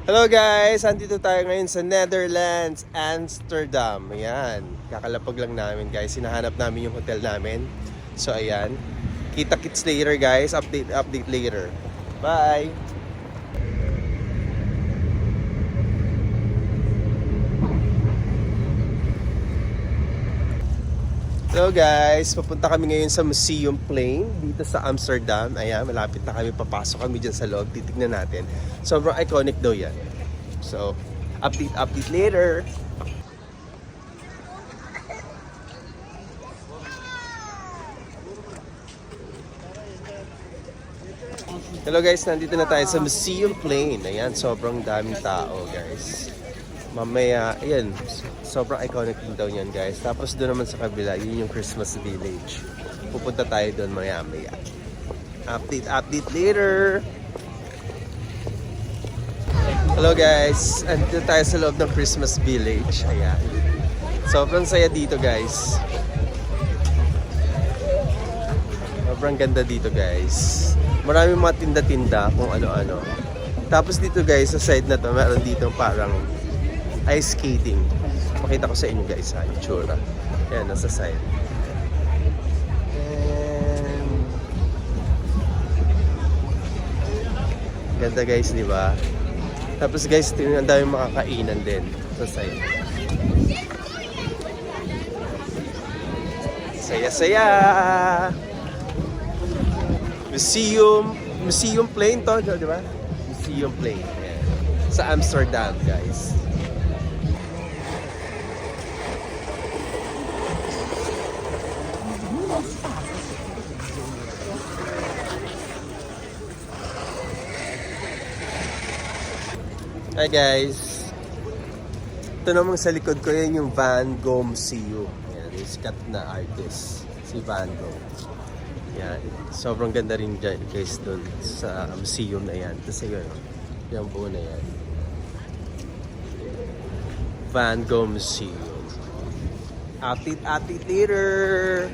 Hello guys! Andito tayo ngayon sa Netherlands, Amsterdam. Ayan, kakalapag lang namin guys. Hinahanap namin yung hotel namin. So ayan, kita-kits later guys. Update later. Bye! Hello guys! Papunta kami ngayon sa Museum Plain dito sa Amsterdam. Ayan, malapit na kami. Papasok kami dyan sa loob. Titignan natin. Sobrang iconic daw yan. So, update later. Hello guys, nandito na tayo sa Museum Plain. Ayan, sobrang daming tao guys. Mamaya, ayan, sobrang iconic din daw yan guys. Tapos doon naman sa kabila, yun yung Christmas Village. Pupunta tayo doon maya-maya. Update later. Hello guys, andito tayo sa loob ng Christmas Village. Ayan. Sobrang saya dito guys. Sobrang ganda dito guys. Maraming mga tinda-tinda kung ano-ano. Tapos dito guys, sa side na to, meron dito parang ice skating. Pakita ko sa inyo guys ha, yung tsura. Ayan, nasa side. And ganda guys, di ba? Tapos guys, ang daming makakainan din sa side. Saya-saya! Museum Plain to, di ba? Museum Plain. Ayan. Sa Amsterdam, guys. Hi guys. Ito namang sa likod ko, yan yung Van Gogh Museum. Yan, yung sikat na artist, si Van Gogh. Yan, sobrang ganda rin dyan guys doon sa museum na yan. Tapos yun, yung buo na yan. Van Gogh Museum. Update later!